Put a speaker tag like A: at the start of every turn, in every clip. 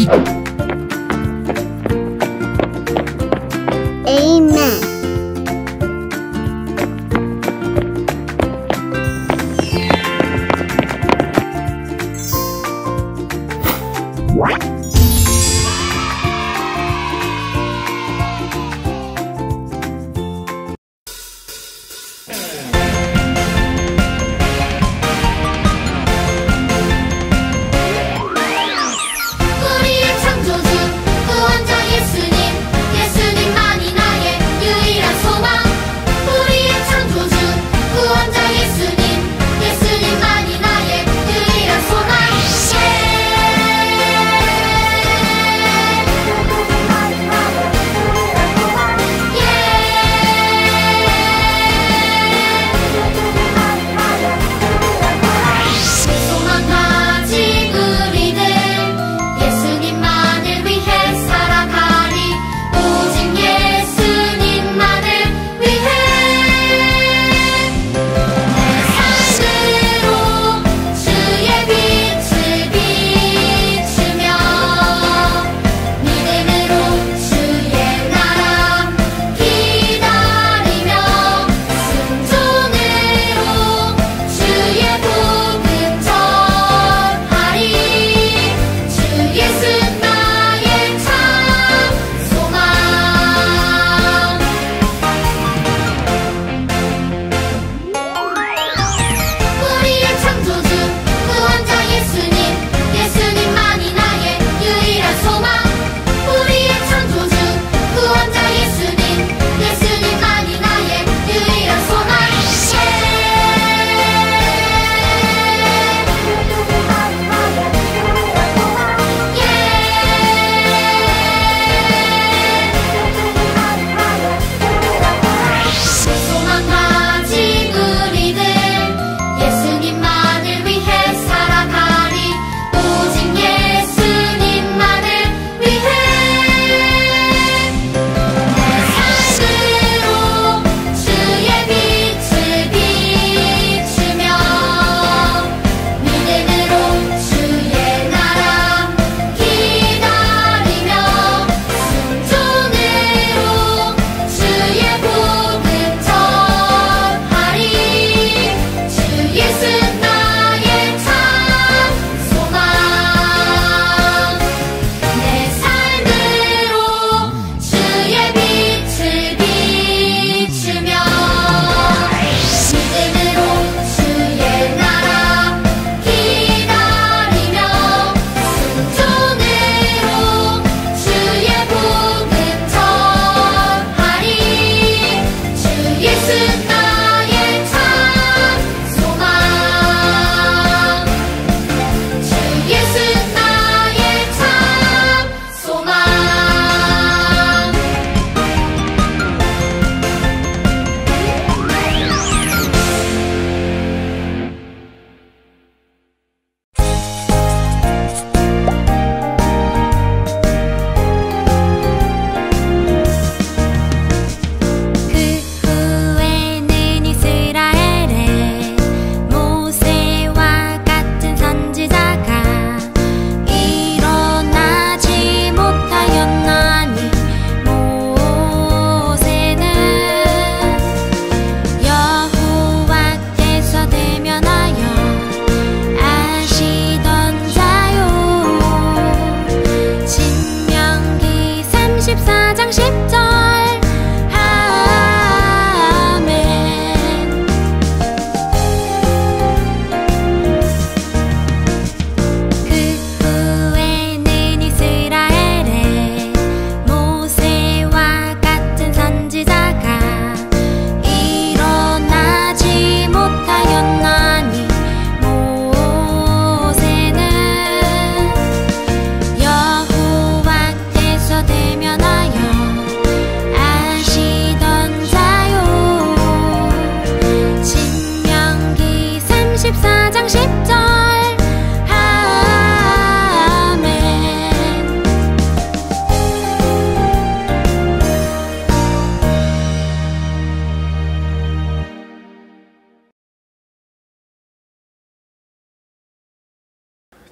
A: Amen.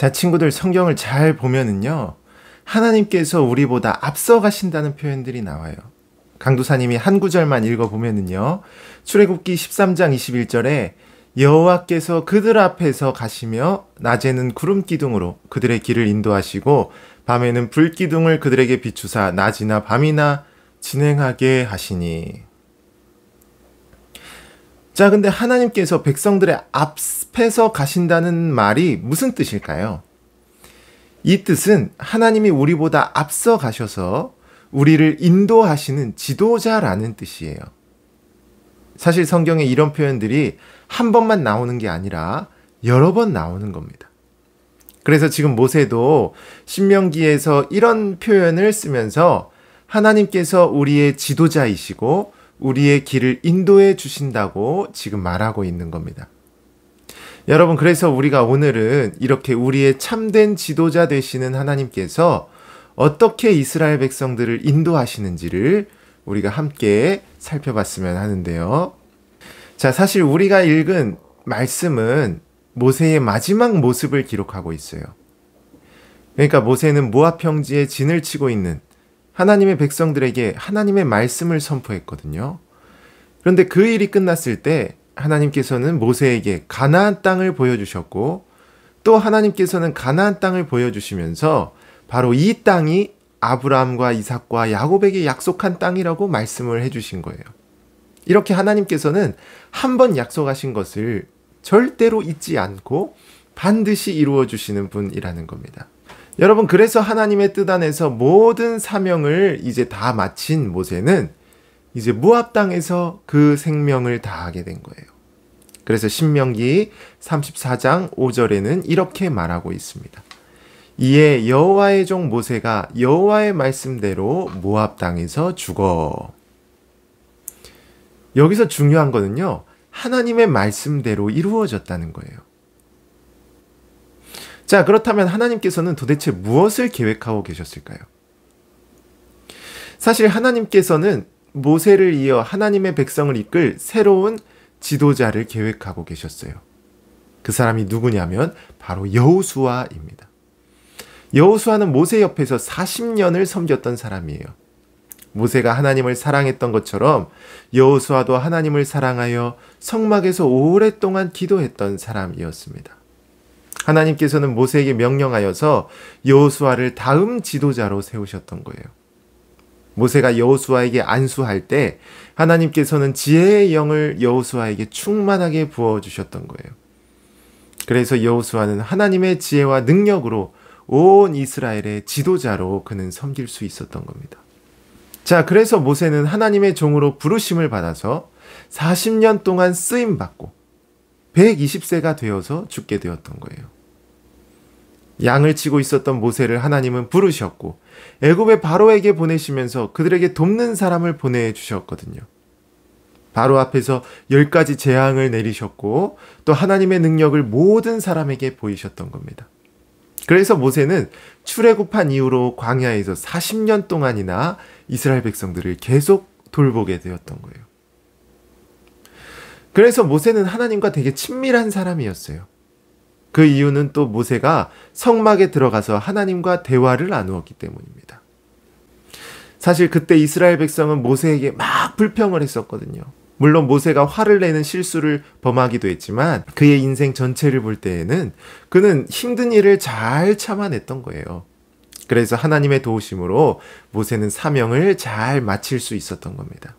B: 자, 친구들 성경을 잘 보면은요, 하나님께서 우리보다 앞서 가신다는 표현들이 나와요. 강도사님이 한 구절만 읽어보면은요. 출애굽기 13장 21절에 여호와께서 그들 앞에서 가시며 낮에는 구름 기둥으로 그들의 길을 인도하시고 밤에는 불 기둥을 그들에게 비추사 낮이나 밤이나 진행하게 하시니. 자, 근데 하나님께서 백성들의 앞에서 가신다는 말이 무슨 뜻일까요? 이 뜻은 하나님이 우리보다 앞서 가셔서 우리를 인도하시는 지도자라는 뜻이에요. 사실 성경에 이런 표현들이 한 번만 나오는 게 아니라 여러 번 나오는 겁니다. 그래서 지금 모세도 신명기에서 이런 표현을 쓰면서 하나님께서 우리의 지도자이시고 우리의 길을 인도해 주신다고 지금 말하고 있는 겁니다. 여러분, 그래서 우리가 오늘은 이렇게 우리의 참된 지도자 되시는 하나님께서 어떻게 이스라엘 백성들을 인도하시는지를 우리가 함께 살펴봤으면 하는데요. 자, 사실 우리가 읽은 말씀은 모세의 마지막 모습을 기록하고 있어요. 그러니까 모세는 모압 평지에 진을 치고 있는 하나님의 백성들에게 하나님의 말씀을 선포했거든요. 그런데 그 일이 끝났을 때 하나님께서는 모세에게 가나안 땅을 보여주셨고 또 하나님께서는 가나안 땅을 보여주시면서 바로 이 땅이 아브라함과 이삭과 야곱에게 약속한 땅이라고 말씀을 해주신 거예요. 이렇게 하나님께서는 한 번 약속하신 것을 절대로 잊지 않고 반드시 이루어 주시는 분이라는 겁니다. 여러분, 그래서 하나님의 뜻 안에서 모든 사명을 이제 다 마친 모세는 이제 모압 땅에서 그 생명을 다하게 된 거예요. 그래서 신명기 34장 5절에는 이렇게 말하고 있습니다. 이에 여호와의 종 모세가 여호와의 말씀대로 모압 땅에서 죽어. 여기서 중요한 거는요, 하나님의 말씀대로 이루어졌다는 거예요. 자, 그렇다면 하나님께서는 도대체 무엇을 계획하고 계셨을까요? 사실 하나님께서는 모세를 이어 하나님의 백성을 이끌 새로운 지도자를 계획하고 계셨어요. 그 사람이 누구냐면 바로 여호수아입니다. 여호수아는 모세 옆에서 40년을 섬겼던 사람이에요. 모세가 하나님을 사랑했던 것처럼 여호수아도 하나님을 사랑하여 성막에서 오랫동안 기도했던 사람이었습니다. 하나님께서는 모세에게 명령하여서 여호수아를 다음 지도자로 세우셨던 거예요. 모세가 여호수아에게 안수할 때 하나님께서는 지혜의 영을 여호수아에게 충만하게 부어주셨던 거예요. 그래서 여호수아는 하나님의 지혜와 능력으로 온 이스라엘의 지도자로 그는 섬길 수 있었던 겁니다. 자, 그래서 모세는 하나님의 종으로 부르심을 받아서 40년 동안 쓰임받고 120세가 되어서 죽게 되었던 거예요. 양을 치고 있었던 모세를 하나님은 부르셨고 애굽의 바로에게 보내시면서 그들에게 돕는 사람을 보내주셨거든요. 바로 앞에서 10가지 재앙을 내리셨고 또 하나님의 능력을 모든 사람에게 보이셨던 겁니다. 그래서 모세는 출애굽한 이후로 광야에서 40년 동안이나 이스라엘 백성들을 계속 돌보게 되었던 거예요. 그래서 모세는 하나님과 되게 친밀한 사람이었어요. 그 이유는 또 모세가 성막에 들어가서 하나님과 대화를 나누었기 때문입니다. 사실 그때 이스라엘 백성은 모세에게 막 불평을 했었거든요. 물론 모세가 화를 내는 실수를 범하기도 했지만 그의 인생 전체를 볼 때에는 그는 힘든 일을 잘 참아냈던 거예요. 그래서 하나님의 도우심으로 모세는 사명을 잘 마칠 수 있었던 겁니다.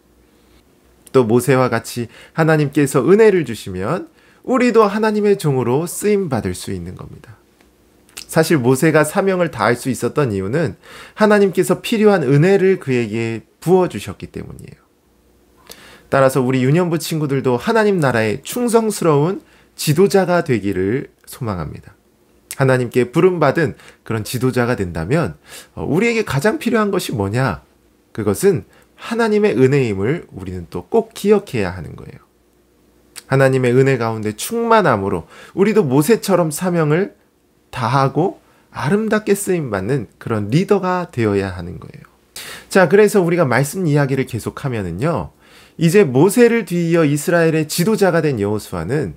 B: 또 모세와 같이 하나님께서 은혜를 주시면 우리도 하나님의 종으로 쓰임받을 수 있는 겁니다. 사실 모세가 사명을 다할 수 있었던 이유는 하나님께서 필요한 은혜를 그에게 부어주셨기 때문이에요. 따라서 우리 유년부 친구들도 하나님 나라의 충성스러운 지도자가 되기를 소망합니다. 하나님께 부름받은 그런 지도자가 된다면 우리에게 가장 필요한 것이 뭐냐? 그것은 하나님의 은혜임을 우리는 또 꼭 기억해야 하는 거예요. 하나님의 은혜 가운데 충만함으로 우리도 모세처럼 사명을 다하고 아름답게 쓰임받는 그런 리더가 되어야 하는 거예요. 자, 그래서 우리가 말씀 이야기를 계속하면은요, 이제 모세를 뒤이어 이스라엘의 지도자가 된 여호수아는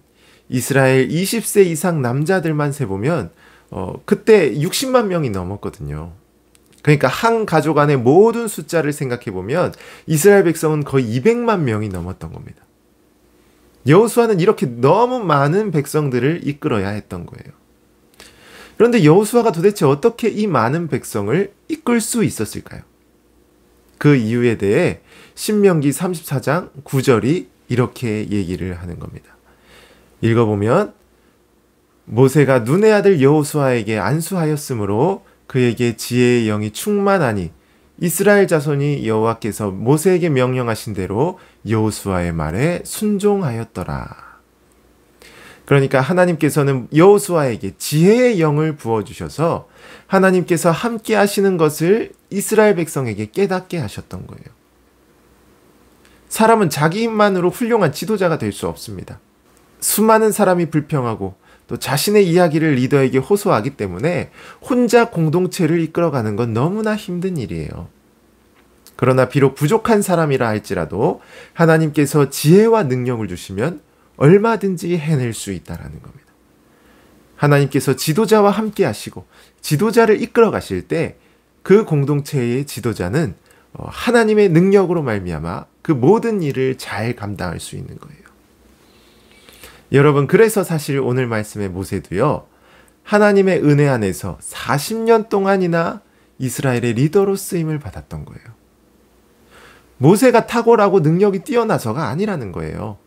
B: 이스라엘 20세 이상 남자들만 세보면 그때 60만 명이 넘었거든요. 그러니까 한 가족 안의 모든 숫자를 생각해 보면 이스라엘 백성은 거의 200만 명이 넘었던 겁니다. 여호수아는 이렇게 너무 많은 백성들을 이끌어야 했던 거예요. 그런데 여호수아가 도대체 어떻게 이 많은 백성을 이끌 수 있었을까요? 그 이유에 대해 신명기 34장 9절이 이렇게 얘기를 하는 겁니다. 읽어보면 모세가 눈의 아들 여호수아에게 안수하였으므로 그에게 지혜의 영이 충만하니 이스라엘 자손이 여호와께서 모세에게 명령하신 대로 여호수아의 말에 순종하였더라. 그러니까 하나님께서는 여호수아에게 지혜의 영을 부어주셔서 하나님께서 함께 하시는 것을 이스라엘 백성에게 깨닫게 하셨던 거예요. 사람은 자기 힘만으로 훌륭한 지도자가 될 수 없습니다. 수많은 사람이 불평하고 또 자신의 이야기를 리더에게 호소하기 때문에 혼자 공동체를 이끌어가는 건 너무나 힘든 일이에요. 그러나 비록 부족한 사람이라 할지라도 하나님께서 지혜와 능력을 주시면 얼마든지 해낼 수 있다는 겁니다. 하나님께서 지도자와 함께 하시고 지도자를 이끌어 가실 때 그 공동체의 지도자는 하나님의 능력으로 말미암아 그 모든 일을 잘 감당할 수 있는 거예요. 여러분, 그래서 사실 오늘 말씀의 모세도요, 하나님의 은혜 안에서 40년 동안이나 이스라엘의 리더로 쓰임을 받았던 거예요. 모세가 탁월하고 능력이 뛰어나서가 아니라는 거예요.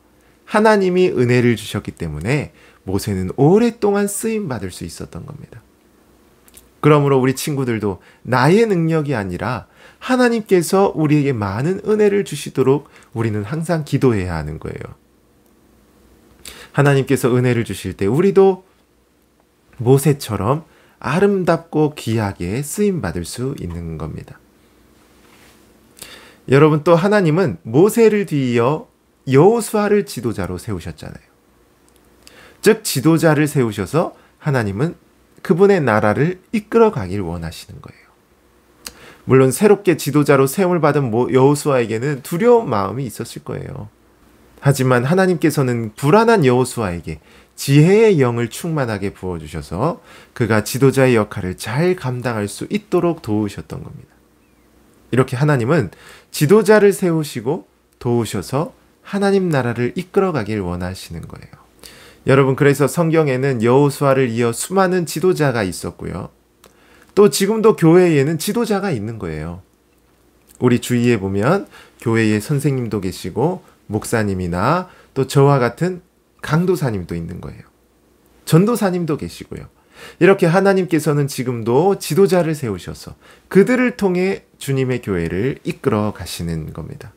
B: 하나님이 은혜를 주셨기 때문에 모세는 오랫동안 쓰임 받을 수 있었던 겁니다. 그러므로 우리 친구들도 나의 능력이 아니라 하나님께서 우리에게 많은 은혜를 주시도록 우리는 항상 기도해야 하는 거예요. 하나님께서 은혜를 주실 때 우리도 모세처럼 아름답고 귀하게 쓰임 받을 수 있는 겁니다. 여러분, 또 하나님은 모세를 뒤이어 여호수아를 지도자로 세우셨잖아요. 즉 지도자를 세우셔서 하나님은 그분의 나라를 이끌어 가길 원하시는 거예요. 물론 새롭게 지도자로 세움을 받은 여호수아에게는 두려운 마음이 있었을 거예요. 하지만 하나님께서는 불안한 여호수아에게 지혜의 영을 충만하게 부어주셔서 그가 지도자의 역할을 잘 감당할 수 있도록 도우셨던 겁니다. 이렇게 하나님은 지도자를 세우시고 도우셔서 하나님 나라를 이끌어 가길 원하시는 거예요. 여러분, 그래서 성경에는 여호수아를 이어 수많은 지도자가 있었고요. 또 지금도 교회에는 지도자가 있는 거예요. 우리 주위에 보면 교회에 선생님도 계시고 목사님이나 또 저와 같은 강도사님도 있는 거예요. 전도사님도 계시고요. 이렇게 하나님께서는 지금도 지도자를 세우셔서 그들을 통해 주님의 교회를 이끌어 가시는 겁니다.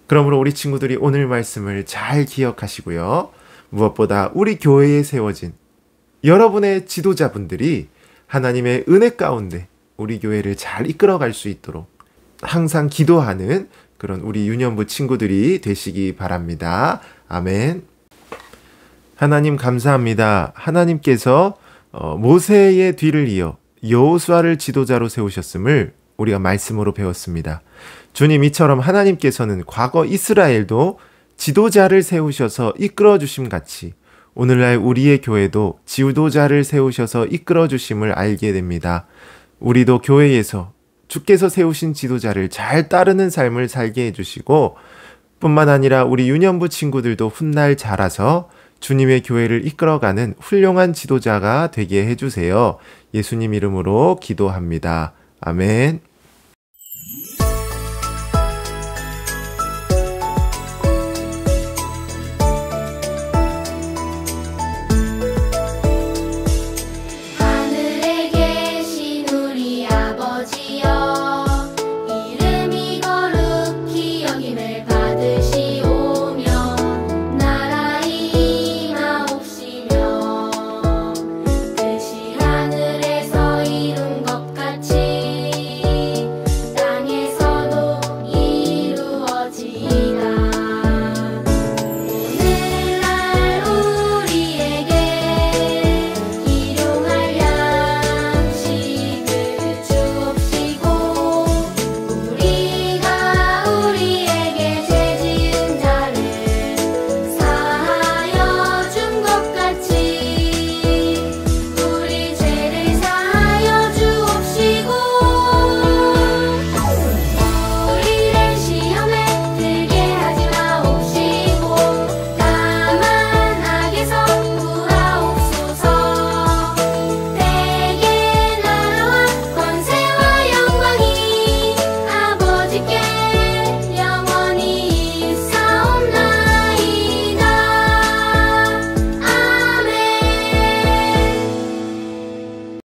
B: 그러므로 우리 친구들이 오늘 말씀을 잘 기억하시고요. 무엇보다 우리 교회에 세워진 여러분의 지도자분들이 하나님의 은혜 가운데 우리 교회를 잘 이끌어갈 수 있도록 항상 기도하는 그런 우리 유년부 친구들이 되시기 바랍니다. 아멘. 하나님 감사합니다. 하나님께서 모세의 뒤를 이어 여호수아를 지도자로 세우셨음을 우리가 말씀으로 배웠습니다. 주님, 이처럼 하나님께서는 과거 이스라엘도 지도자를 세우셔서 이끌어 주심 같이 오늘날 우리의 교회도 지도자를 세우셔서 이끌어 주심을 알게 됩니다. 우리도 교회에서 주께서 세우신 지도자를 잘 따르는 삶을 살게 해주시고 뿐만 아니라 우리 유년부 친구들도 훗날 자라서 주님의 교회를 이끌어가는 훌륭한 지도자가 되게 해주세요. 예수님 이름으로 기도합니다. 아멘.
C: 하늘에 계신 우리 아버지여